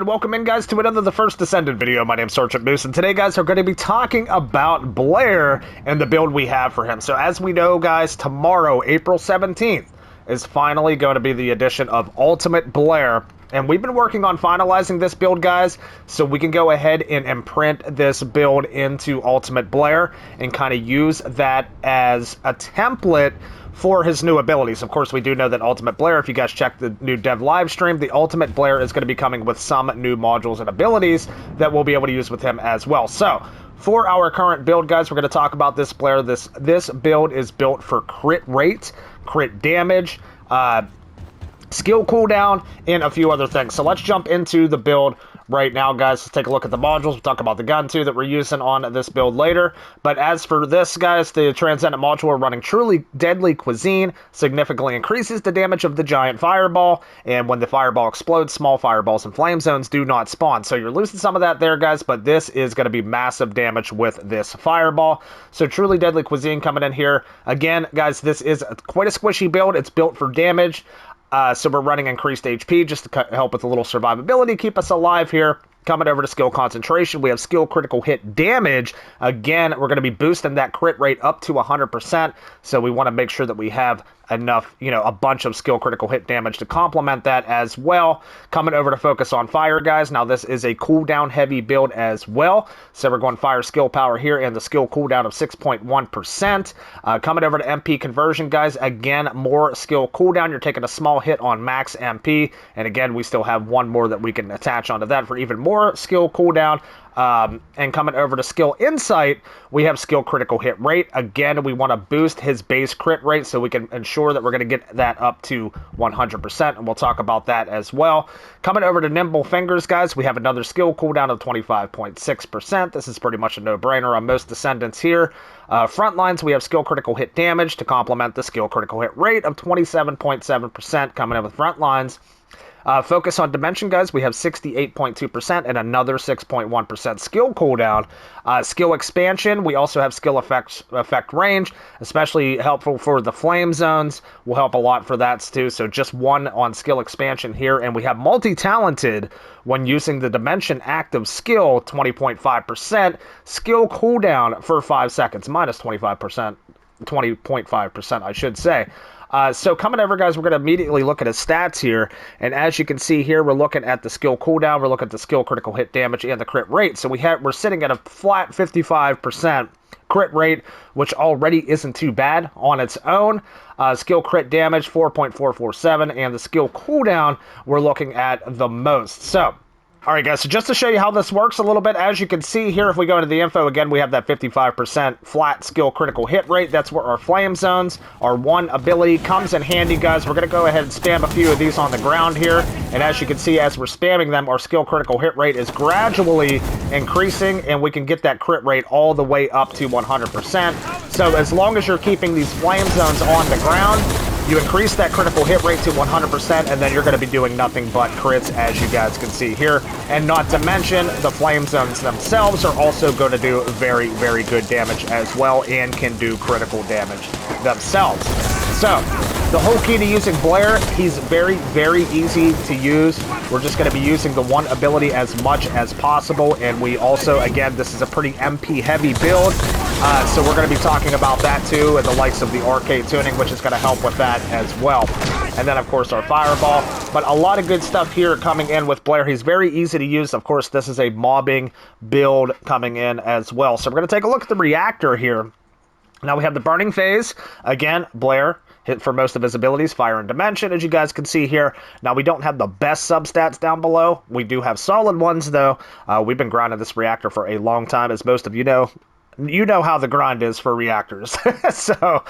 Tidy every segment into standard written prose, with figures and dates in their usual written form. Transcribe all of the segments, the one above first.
welcome in, guys, to another The First Descendant video. My name's SgtMoose, and today, guys, we're going to be talking about Blair and the build we have for him. So, as we know, guys, tomorrow, April 17th, is finally going to be the addition of Ultimate Blair. And we've been working on finalizing this build, guys, so we can go ahead and imprint this build into Ultimate Blair and kind of use that as a template for his new abilities. Of course, we do know that Ultimate Blair, if you guys check the new dev live stream, the Ultimate Blair is going to be coming with some new modules and abilities that we'll be able to use with him as well. So, for our current build, guys, we're going to talk about this Blair. This build is built for crit rate, crit damage, skill cooldown, and a few other things. So let's jump into the build right now, guys. Let's take a look at the modules. We'll talk about the gun, too, that we're using on this build later. But as for this, guys, the Transcendent Module, we're running Truly Deadly Cuisine. Significantly increases the damage of the giant fireball. And when the fireball explodes, small fireballs and flame zones do not spawn. So you're losing some of that there, guys, but this is going to be massive damage with this fireball. So Truly Deadly Cuisine coming in here. Again, guys, this is quite a squishy build. It's built for damage. So we're running increased HP just to help with a little survivability, keep us alive here. Coming over to skill concentration, we have skill critical hit damage. Again, we're going to be boosting that crit rate up to 100%. So we want to make sure that we have enough, a bunch of skill critical hit damage to complement that as well. Coming over to focus on fire, guys. Now this is a cooldown heavy build as well. So we're going fire skill power here and the skill cooldown of 6.1%. Coming over to MP conversion, guys. Again, more skill cooldown. You're taking a small hit on max MP. And again, we still have one more that we can attach onto that for even more skill cooldown. And coming over to skill insight, we have skill critical hit rate. Again, we want to boost his base crit rate so we can ensure that we're going to get that up to 100%, and we'll talk about that as well. Coming over to nimble fingers, guys, we have another skill cooldown of 25.6%. This is pretty much a no-brainer on most descendants here. Front lines, we have skill critical hit damage to complement the skill critical hit rate of 27.7% coming in with front lines. Focus on dimension, guys, we have 68.2% and another 6.1% skill cooldown. Skill expansion, we also have skill effect range, especially helpful for the flame zones. Will help a lot for that too. So just one on skill expansion here, and we have multi-talented when using the dimension active skill, 20.5%. Skill cooldown for 5 seconds, minus 25%, 20.5%, I should say. So coming over, guys, we're going to immediately look at his stats here. And as you can see here, we're looking at the skill cooldown, we're looking at the skill critical hit damage, and the crit rate. So we're sitting at a flat 55% crit rate, which already isn't too bad on its own. Skill crit damage, 4.447, and the skill cooldown, we're looking at the most. So, all right, guys, so just to show you how this works a little bit, as you can see here, if we go into the info, again, we have that 55% flat skill critical hit rate. That's where our flame zones, our one ability, comes in handy, guys. We're going to go ahead and spam a few of these on the ground here. And as you can see, as we're spamming them, our skill critical hit rate is gradually increasing, and we can get that crit rate all the way up to 100%. So as long as you're keeping these flame zones on the ground, you increase that critical hit rate to 100%, and then you're going to be doing nothing but crits, as you guys can see here. And not to mention, the flame zones themselves are also going to do very, very good damage as well, and can do critical damage themselves. So, the whole key to using Blair, he's very, very easy to use. We're just going to be using the one ability as much as possible, and we also, again, this is a pretty MP-heavy build, so we're going to be talking about that too, and the likes of the Arche Tuning, which is going to help with that as well. And then, of course, our Fireball. But a lot of good stuff here coming in with Blair. He's very easy to use. Of course, this is a mobbing build coming in as well. So we're going to take a look at the Reactor here. Now we have the Burning Phase. Again, Blair hit for most of his abilities, Fire and Dimension, as you guys can see here. Now, we don't have the best substats down below. We do have solid ones, though. We've been grinding this Reactor for a long time, as most of you know. You know how the grind is for reactors. So,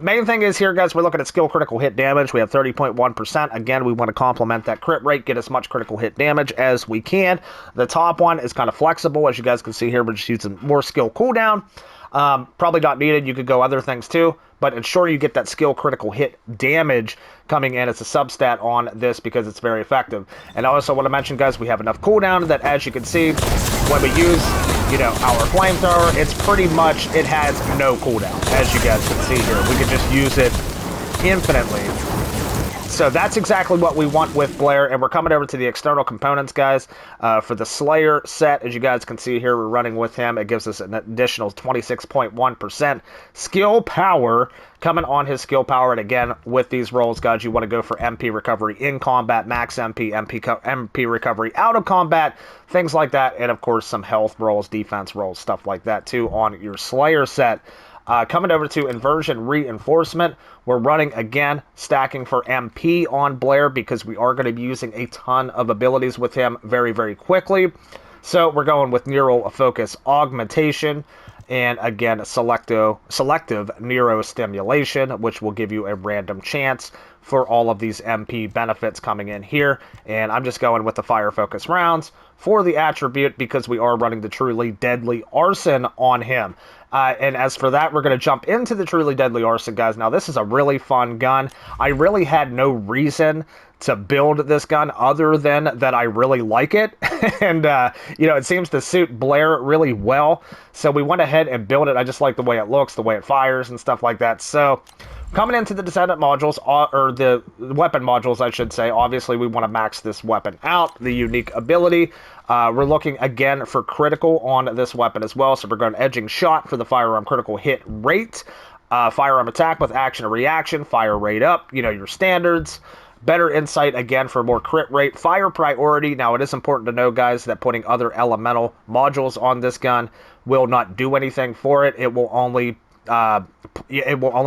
main thing is here, guys, we're looking at skill critical hit damage. We have 30.1%. Again, we want to complement that crit rate, get as much critical hit damage as we can. The top one is kind of flexible. As you guys can see here, we're just using more skill cooldown. Probably not needed. You could go other things too, but ensure you get that skill critical hit damage coming in as a substat on this because it's very effective. And I also want to mention, guys, we have enough cooldown that, as you can see, when we use, our flamethrower, it's pretty much, it has no cooldown, as you guys can see here. We can just use it infinitely. So that's exactly what we want with Blair, and we're coming over to the external components, guys. For the Slayer set, as you guys can see here, we're running with him. It gives us an additional 26.1% skill power coming on his skill power. And again, with these rolls, guys, you want to go for MP recovery in combat, max MP recovery out of combat, things like that. And of course, some health rolls, defense rolls, stuff like that too on your Slayer set. Coming over to Inversion Reinforcement, we're running, again, stacking for MP on Blair because we are going to be using a ton of abilities with him very, very quickly. So we're going with Neural Focus Augmentation and, again, selective Neurostimulation, which will give you a random chance for all of these MP benefits coming in here. And I'm just going with the Fire Focus rounds for the attribute because we are running the Truly Deadly Arson on him. And as for that, we're going to jump into the Truly Deadly Arson, guys. Now, this is a really fun gun. I really had no reason to build this gun other than that I really like it. And, you know, it seems to suit Blair really well. So we went ahead and built it. I just like the way it looks, the way it fires and stuff like that. So coming into the Descendant Modules, or the weapon modules, I should say, obviously we want to max this weapon out, the unique ability. We're looking, again, for critical on this weapon as well. So we're going Edging Shot for the firearm critical hit rate. Firearm attack with action and reaction, fire rate up, you know, your standards. Better insight, again, for more crit rate. Fire priority. Now, it is important to know, guys, that putting other elemental modules on this gun will not do anything for it. It will only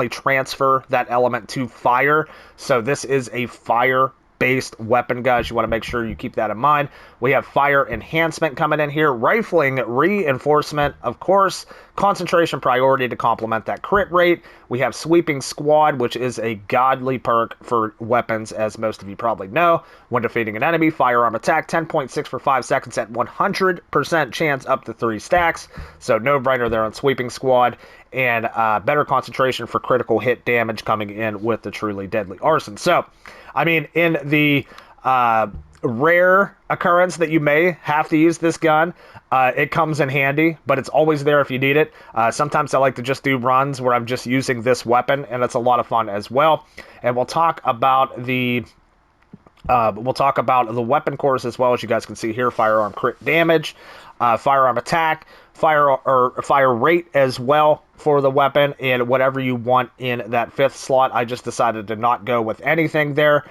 transfer that element to fire. So this is a fire-based weapon, guys. You want to make sure you keep that in mind. We have fire enhancement coming in here. Rifling reinforcement, of course. Concentration priority to complement that crit rate. We have sweeping squad, which is a godly perk for weapons, as most of you probably know. When defeating an enemy, firearm attack, 10.6 for 5 seconds at 100% chance up to 3 stacks. So no-brainer there on sweeping squad. And better concentration for critical hit damage coming in with the Truly Deadly Arson. So, I mean, in the rare occurrence that you may have to use this gun, it comes in handy, but it's always there if you need it. Sometimes I like to just do runs where I'm just using this weapon, and it's a lot of fun as well. And we'll talk about the weapon cores as well. As you guys can see here, firearm crit damage, firearm attack, fire rate as well for the weapon, and whatever you want in that 5th slot. I just decided to not go with anything there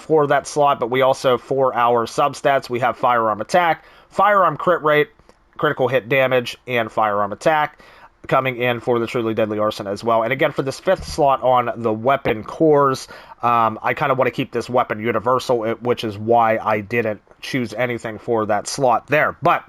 for that slot, but we also, for our substats, we have firearm attack, firearm crit rate, critical hit damage, and firearm attack coming in for the Truly Deadly Arson as well. And again, for this 5th slot on the weapon cores, I kind of want to keep this weapon universal, which is why I didn't choose anything for that slot there. But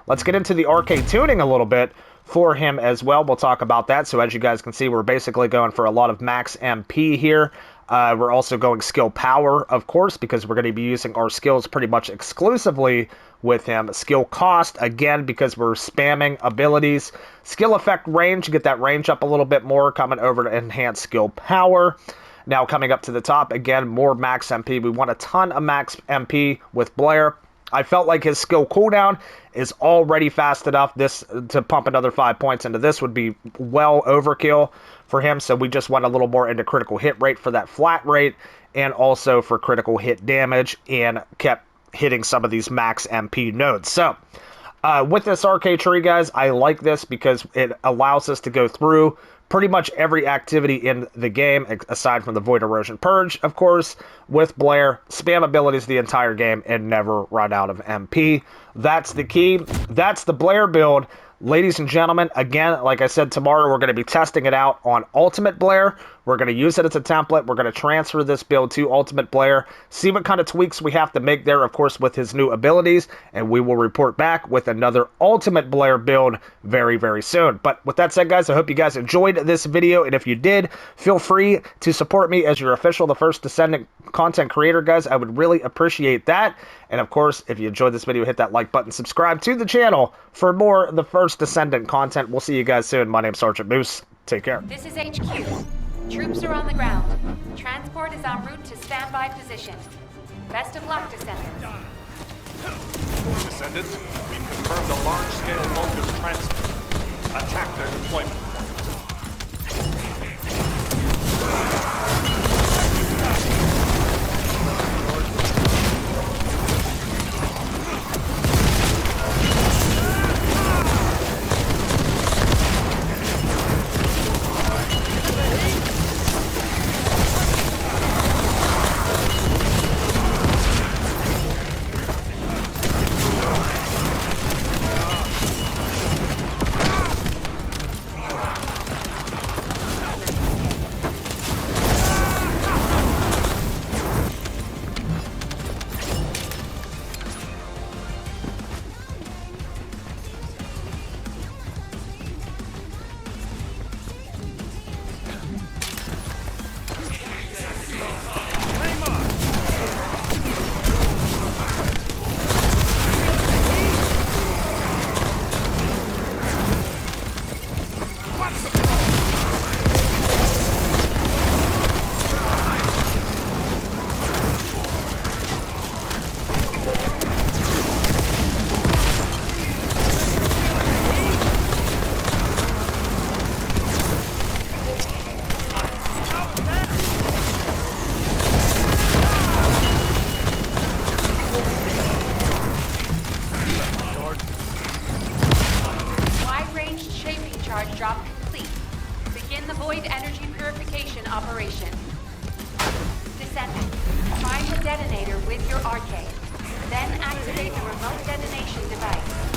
let's get into the Arche Tuning a little bit for him as well. We'll talk about that. So as you guys can see, we're basically going for a lot of max MP here. We're also going skill power, of course, because we're going to be using our skills pretty much exclusively with him. Skill cost, again, because we're spamming abilities. Skill effect range, get that range up a little bit more, coming over to enhance skill power. Now coming up to the top, again, more max MP. We want a ton of max MP with Blair. I felt like his skill cooldown is already fast enough. This to pump another 5 points into this would be well overkill for him. So we just went a little more into critical hit rate for that flat rate, and also for critical hit damage, and kept hitting some of these max MP nodes. So with this Arche tree, guys, I like this because it allows us to go through pretty much every activity in the game, aside from the Void Erosion Purge, of course, with Blair. Spam abilities the entire game and never run out of MP. That's the key. That's the Blair build. Ladies and gentlemen, again, like I said, tomorrow we're going to be testing it out on Ultimate Blair. We're going to use it as a template. We're going to transfer this build to Ultimate Blair, see what kind of tweaks we have to make there, of course, with his new abilities, and we will report back with another Ultimate Blair build very, very soon. But with that said, guys, I hope you guys enjoyed this video, and if you did, feel free to support me as your official The First Descendant content creator, guys. I would really appreciate that. And of course, if you enjoyed this video, hit that like button, subscribe to the channel for more The First Descendant content. We'll see you guys soon. My name's Sergeant Moose. Take care. This is HQ. Troops are on the ground. Transport is en route to standby position. Best of luck, Descendants. Descendants, we've confirmed a large-scale Vulcan transfer. Attack their deployment. drop complete. Begin the void energy purification operation. Descendant, find the detonator with your arcade. Then activate the remote detonation device.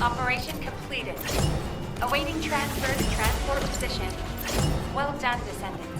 Operation completed. Awaiting transfer to transport position. Well done, Descendants.